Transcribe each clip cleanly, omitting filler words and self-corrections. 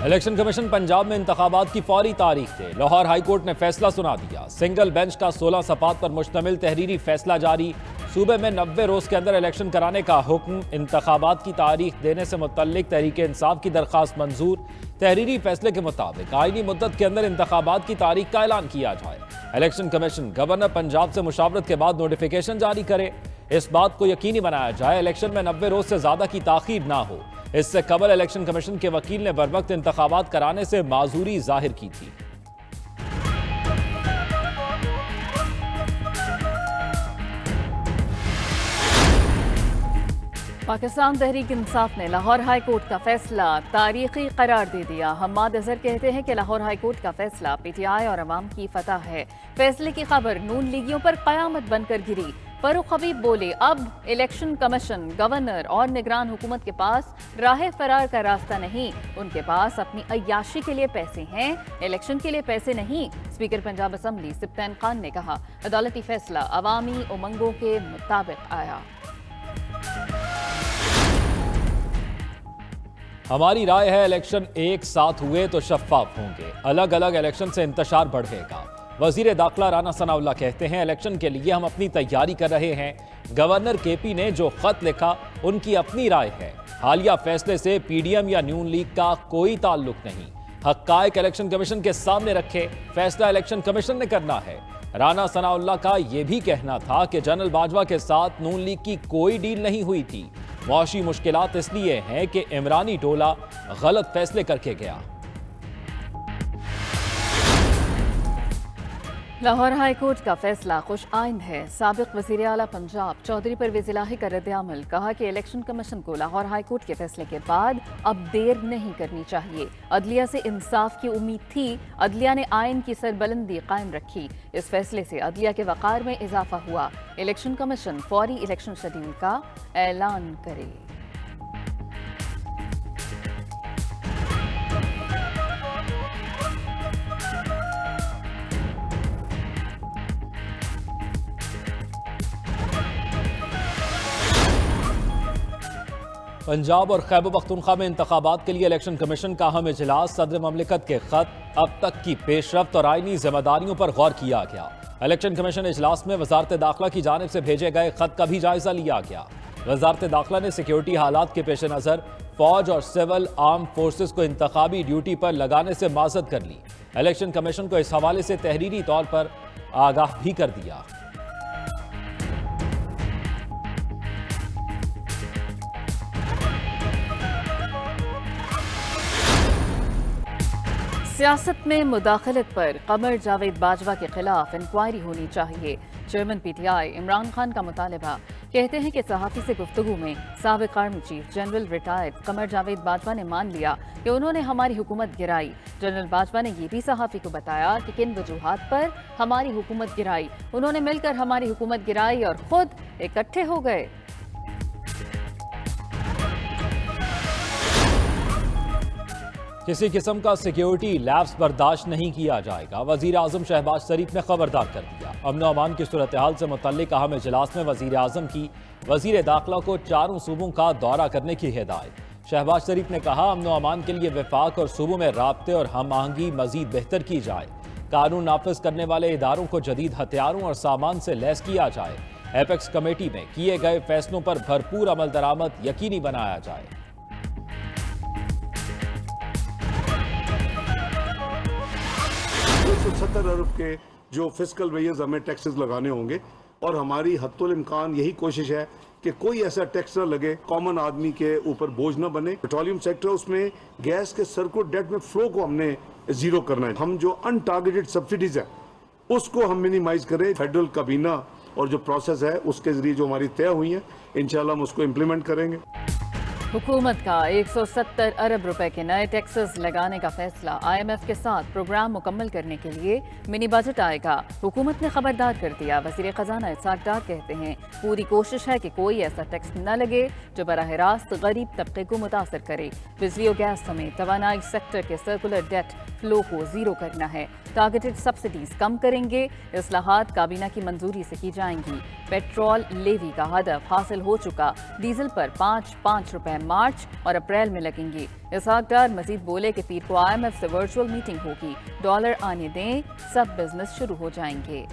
Election commission Punjab में इंतखाबात की फौरी तारीख दे। लाहौर हाईकोर्ट ने फैसला सुना दिया। सिंगल बेंच का 16 सफात पर मुश्तमिल तहरीरी फैसला जारी। सूबे में 90 रोज के अंदर इलेक्शन कराने का हुक्म। इंतखाबात की तारीख देने से मुतल्लिक तहरीक इंसाफ की दरखास्त मंजूर। तहरीरी फैसले के मुताबिक आईनी मुद्दत के अंदर इंतखाबात की तारीख का ऐलान किया जाए। इलेक्शन कमीशन गवर्नर पंजाब से मुशावरत के बाद नोटिफिकेशन जारी करे। इस बात को यकीनी बनाया जाए इलेक्शन में 90 रोज से ज्यादा की ताखीर ना हो। इससे कबल इलेक्शन कमीशन के वकील ने बरवक्त इंतखाबात कराने से माजूरी जाहिर की थी। पाकिस्तान तहरीक इंसाफ ने लाहौर हाई कोर्ट का फैसला तारीखी करार दे दिया। हम्माद अजहर कहते हैं कि लाहौर हाई कोर्ट का फैसला पीटीआई और अवाम की फतह है। फैसले की खबर नून लीगियों पर कयामत बनकर गिरी। फरूख हबीब बोले, अब इलेक्शन कमीशन, गवर्नर और निगरान हुकूमत के पास राह फरार का रास्ता नहीं, उनके पास अपनी अय्याशी के लिए पैसे हैं, इलेक्शन के लिए पैसे नहीं। स्पीकर पंजाब असम्बली सिब्तैन खान ने कहा, अदालती फैसला अवामी उमंगों के मुताबिक आया। हमारी राय है इलेक्शन एक साथ हुए तो शफाफ होंगे, अलग अलग इलेक्शन से इंतशार बढ़ेगा। वजीर दाखिला राना सनाउल्लाह कहते हैं इलेक्शन के लिए हम अपनी तैयारी कर रहे हैं। गवर्नर केपी ने जो खत लिखा उनकी अपनी राय है। हालिया फैसले से पीडीएम या न्यून लीग का कोई ताल्लुक नहीं। हक्कायक इलेक्शन कमीशन के सामने रखे, फैसला इलेक्शन कमीशन ने करना है। राना सनाउल्लाह का यह भी कहना था कि जनरल बाजवा के साथ नून लीग की कोई डील नहीं हुई थी। मौशी मुश्किलात इसलिए हैं कि इमरानी टोला गलत फैसले करके गया। लाहौर हाई कोर्ट का फैसला खुश आइंद है। साबिक वज़ीर आला पंजाब चौधरी परवेज़ इलाही का रद्द-ए-अमल, कहा कि इलेक्शन कमीशन को लाहौर हाई कोर्ट के फैसले के बाद अब देर नहीं करनी चाहिए। अदलिया से इंसाफ की उम्मीद थी, अदलिया ने आइन की सरबलंदी कायम रखी। इस फैसले से अदलिया के वक़ार में इजाफा हुआ। इलेक्शन कमीशन फौरी इलेक्शन शेड्यूल का ऐलान करे। पंजाब और खैबर पख्तूनख्वा में इंतखाबात के लिए इलेक्शन कमीशन का अहम इजलास। सदर ममलिकत के खत, अब तक की पेशरफ्त और आईनी जिम्मेदारियों पर गौर किया गया। इलेक्शन कमीशन इजलास में वजारत दाखिला की जानिब से भेजे गए खत का भी जायजा लिया गया। वजारत दाखिला ने सिक्योरिटी हालात के पेश नज़र फौज और सिविल आर्म फोर्सेस को इंतखाबी ड्यूटी पर लगाने से माजत कर ली। इलेक्शन कमीशन को इस हवाले से तहरीरी तौर पर आगाह भी कर दिया। सियासत में मुदाखलत पर कमर जावेद बाजवा के खिलाफ इंक्वायरी होनी चाहिए। चेयरमैन पीटीआई इमरान खान का मुतालबा। कहते हैं कि सहाफ़ी से गुफ्तगू में साबिक़ army chief general retired Qamar Javed Bajwa ने मान लिया कि उन्होंने हमारी हुकूमत गिराई। जनरल बाजवा ने यह भी सहाफ़ी को बताया कि किन वजूहात पर हमारी हुकूमत गिराई। उन्होंने मिलकर हमारी हुकूमत गिराई और खुद इकट्ठे हो गए। किसी किस्म का सिक्योरिटी लैप्स बर्दाश्त नहीं किया जाएगा। वजीर आजम शहबाज शरीफ ने खबरदार कर दिया। अमन व अमान की सूरत हाल से मुतल्लिक अहम इजलास में वजीर आजम की वजीर दाखिला को चारों सूबों का दौरा करने की हिदायत। शहबाज शरीफ ने कहा अमन व अमान के लिए वफाक और सूबों में राब्ते और हम आहंगी मजीद बेहतर की जाए। कानून नाफिज करने वाले इदारों को जदीद हथियारों और सामान से लैस किया जाए। एपेक्स कमेटी में किए गए फैसलों पर भरपूर अमल दरामद यकीनी बनाया जाए। 270 अरब के जो फिस्कल वेयर्स हमें टैक्सेस लगाने होंगे और हमारी हत्तुल इम्कान यही कोशिश है कि कोई ऐसा टैक्स ना लगे, कॉमन आदमी के ऊपर बोझ ना बने। पेट्रोलियम सेक्टर, उसमें गैस के सर्कुलर डेट में फ्लो को हमने जीरो करना है। हम जो अनटारगेटेड सब्सिडीज है उसको हम मिनिमाइज करें। फेडरल काबीना और जो प्रोसेस है उसके जरिए जो हमारी तय हुई है इंशाल्लाह हम उसको इम्प्लीमेंट करेंगे। हुकूमत का 170 अरब रुपए के नए टैक्सेस लगाने का फैसला। IMF के साथ प्रोग्राम मुकम्मल करने के लिए मिनी बजट आएगा। हुकूमत ने खबरदार कर दिया। वज़ीर ख़जाना इसाक डार कहते हैं पूरी कोशिश है कि कोई ऐसा टैक्स न लगे जो बराह रास्त गरीब तबके को मुतासर करे। बिजली और गैस समेत तवानाई सेक्टर के सर्कुलर डेट फ्लो को जीरो करना है। टारगेटेड सब्सिडीज कम करेंगे। इस्लाहात काबीना की मंजूरी से की जाएंगी। पेट्रोल लेवी का हदफ हासिल हो चुका। डीजल पर 5 रुपए है। मार्च और अप्रैल में लगेंगी। इसहाक डार मजीद बोले कि पीर को IMF से वर्चुअल मीटिंग होगी। डॉलर आने दें, सब बिजनेस शुरू हो जाएंगे।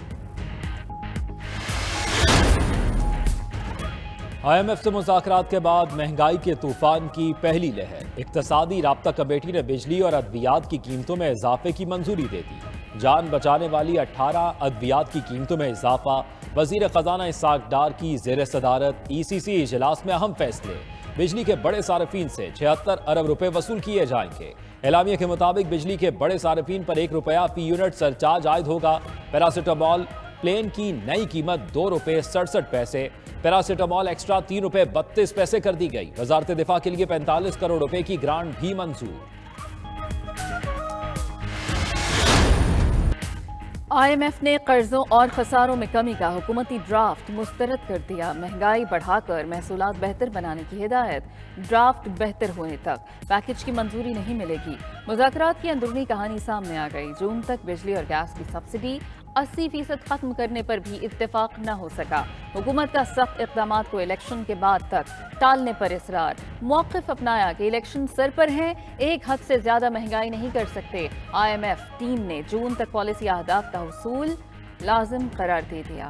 IMF से मुज़ाकरात के बाद महंगाई के तूफान की पहली लहर। इक्तसादी राब्ता कमेटी ने बिजली और अद्वियात की कीमतों में इजाफे की मंजूरी दे दी। जान बचाने वाली 18 अद्वियात की कीमतों में इजाफा। वजीर खजाना इसहाक डार की ज़ेर सदारत ECC इजलास में अहम फैसले। बिजली के बड़े सार्फिन से 76 अरब रुपए वसूल किए जाएंगे। एलामिया के मुताबिक बिजली के बड़े सार्फिन पर ₹1 फी यूनिट सरचार्ज आयद होगा। पैरासिटामॉल प्लेन की नई कीमत ₹2.67। पैरासिटामॉल एक्स्ट्रा ₹3.32 कर दी गई। वजारत दिफा के लिए 45 करोड़ रुपए की ग्रांट भी मंजूर। IMF ने कर्जों और खसारों में कमी का हुकूमती ड्राफ्ट मुस्तरद कर दिया। महंगाई बढ़ाकर महसूलात बेहतर बनाने की हिदायत। ड्राफ्ट बेहतर होने तक पैकेज की मंजूरी नहीं मिलेगी। मुज़ाकरात की अंदरूनी कहानी सामने आ गई। जून तक बिजली और गैस की सब्सिडी 80% खत्म करने पर भी इत्तेफाक न हो सका। हुकूमत का सख्त इक़दाम को इलेक्शन के बाद तक टालने पर इसरार। मौक़िफ़ अपनाया कि इलेक्शन सर पर हैं, एक हद से ज्यादा महंगाई नहीं कर सकते। IMF टीम ने जून तक पॉलिसी अहदाफ का हुसूल लाजिम करार दे दिया।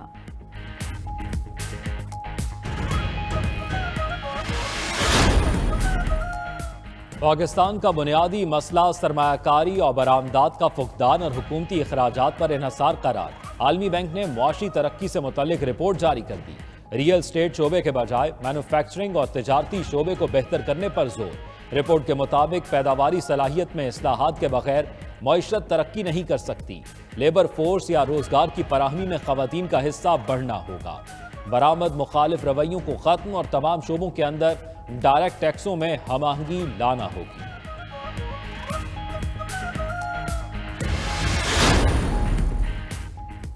पाकिस्तान का बुनियादी मसला सरमायाकारी और बरामदात का फुकदान और हुकूमती अखराजात पर इन्हसार करार। आलमी बैंक ने मुआशी तरक्की से मुतल्लिक रिपोर्ट जारी कर दी। रियल स्टेट शोबे के बजाय मैन्युफैक्चरिंग और तजारती शोबे को बेहतर करने पर जोर। रिपोर्ट के मुताबिक पैदावारी सलाहियत में इस्लाहात के बगैर मईशत तरक्की नहीं कर सकती। लेबर फोर्स या रोजगार की फराहमी में खवातीन का हिस्सा बढ़ना होगा। बरामद मुखालिफ रवैयों को खत्म और तमाम शोबों के अंदर डायरेक्ट टैक्सों में हम-आहंगी लाना होगी।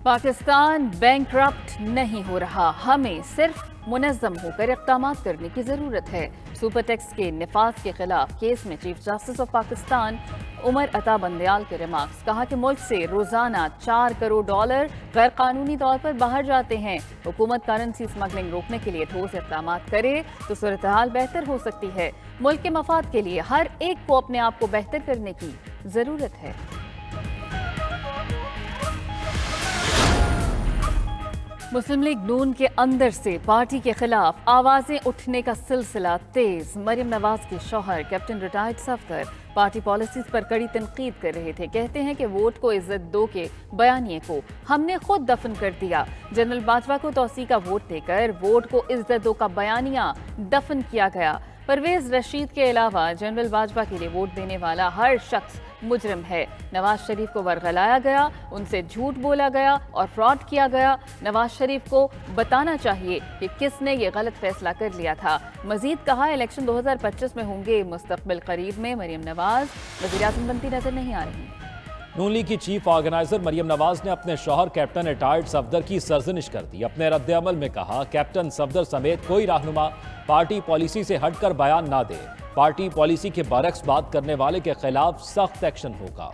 पाकिस्तान बैंकरप्ट नहीं हो रहा, हमें सिर्फ मुनज़्ज़म होकर इक़दाम करने की ज़रूरत है। सुपर टैक्स के निफाज के खिलाफ केस में chief justice of Pakistan Umar Ata Bandial के रिमार्क्स। कहा कि मुल्क से रोजाना $4 करोड़ गैर कानूनी तौर पर बाहर जाते हैं। हुकूमत करेंसी स्मगलिंग रोकने के लिए ठोस इक़दाम करे तो सूरत हाल बेहतर हो सकती है। मुल्क के मफाद के लिए हर एक को अपने आप को बेहतर करने की जरूरत है। मुस्लिम लीग नून के अंदर से पार्टी के खिलाफ आवाजें उठने का सिलसिला तेज। मरियम नवाज के शौहर captain retired Safdar party policies पर कड़ी तनकीद कर रहे थे। कहते हैं कि वोट को इज्जत दो के बयानिए को हमने खुद दफन कर दिया। जनरल बाजवा को तौसी का वोट देकर वोट को इज्जत दो का बयानिया दफन किया गया। परवेज रशीद के अलावा जनरल बाजवा के लिए वोट देने वाला हर शख्स मुजरिम है। नवाज शरीफ को वर्गलाया गया, उनसे झूठ बोला गया और फ्रॉड किया गया। नवाज शरीफ को बताना चाहिए कि किसने ये गलत फैसला कर लिया था। मजीद कहा इलेक्शन 2025 में होंगे मुस्तकबिल करीब में मरियम नवाज वज़ीर आज़म बनती नजर नहीं आ रही। नून लीग की चीफ ऑर्गेनाइजर मरियम नवाज ने अपने शौहर कैप्टन रिटायर्ड सफदर की सरजनिश कर दी। अपने रद्द अमल में कहा कैप्टन सफदर समेत कोई रहनुमा पार्टी पॉलिसी से हटकर बयान ना दे। पार्टी पॉलिसी के बरक्स बात करने वाले के खिलाफ सख्त एक्शन होगा।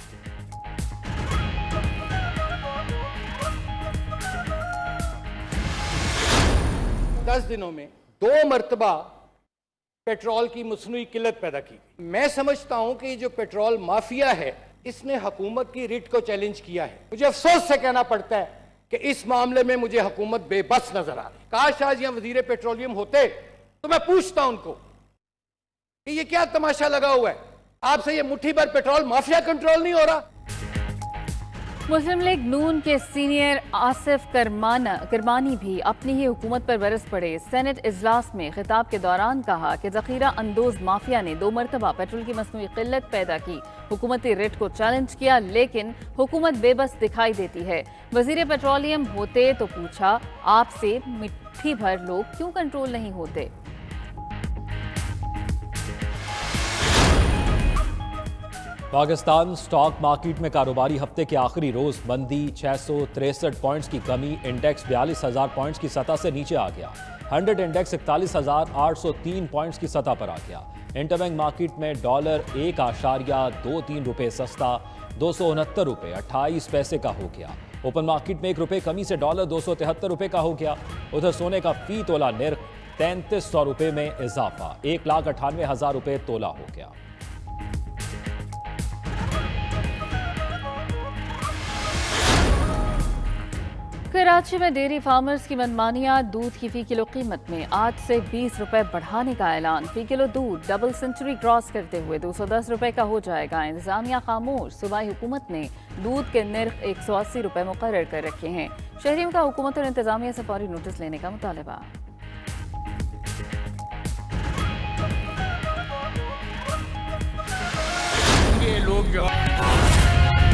दस दिनों में 2 मरतबा पेट्रोल की मसनूई किल्लत पैदा की। मैं समझता हूं कि जो पेट्रोल माफिया है इसने हुकूमत की रिट को चैलेंज किया है। मुझे अफसोस से कहना पड़ता है कि इस मामले में मुझे हुकूमत बेबस नजर आ रही। काश आज यहाँ वजीर पेट्रोलियम होते तो मैं पूछता उनको कि ये क्या तमाशा लगा हुआ है, आपसे ये मुट्ठी भर पेट्रोल माफिया कंट्रोल नहीं हो रहा। मुस्लिम लीग नून के सीनियर आसिफ करमानी भी अपनी ही हुकूमत पर बरस पड़े। सेनेट इजलास में खिताब के दौरान कहा कि जखीरा अंदोज माफिया ने 2 मरतबा पेट्रोल की मसनूई किल्लत पैदा की। हुकूमती रेट को चैलेंज किया लेकिन हुकूमत बेबस दिखाई देती है। वजीर पेट्रोलियम होते तो पूछा आपसे मिट्टी भर लोग क्यों कंट्रोल नहीं होते। पाकिस्तान स्टॉक मार्केट में कारोबारी हफ्ते के आखिरी रोज मंदी, 663 पॉइंट्स की कमी, इंडेक्स 42,000 पॉइंट्स की सतह से नीचे आ गया। 100 इंडेक्स 41,803 पॉइंट्स की सतह पर आ गया। इंटरबैंक मार्केट में डॉलर 1.23 रुपए सस्ता $269.28 का हो गया। ओपन मार्केट में ₹1 कमी से डॉलर 273 रुपए का हो गया। उधर सोने का फी तोला निर्ख 3300 रुपए में इजाफा, 1,98,000 रुपए तोला हो गया। कराची में डेयरी फार्मर्स की मनमानियां, दूध की फी किलो कीमत में 8 से 20 रुपए बढ़ाने का ऐलान। फी किलो दूध डबल सेंचुरी क्रॉस करते हुए 210 रुपए का हो जाएगा। इंतजामिया खामोश, सूबाई हुकूमत ने दूध के निर्ख 180 रुपए मुकर्रर कर रखे हैं। शहरियों का हुकूमत और इंतजामिया से फौरी नोटिस लेने का मुतालबा। ये लोग जो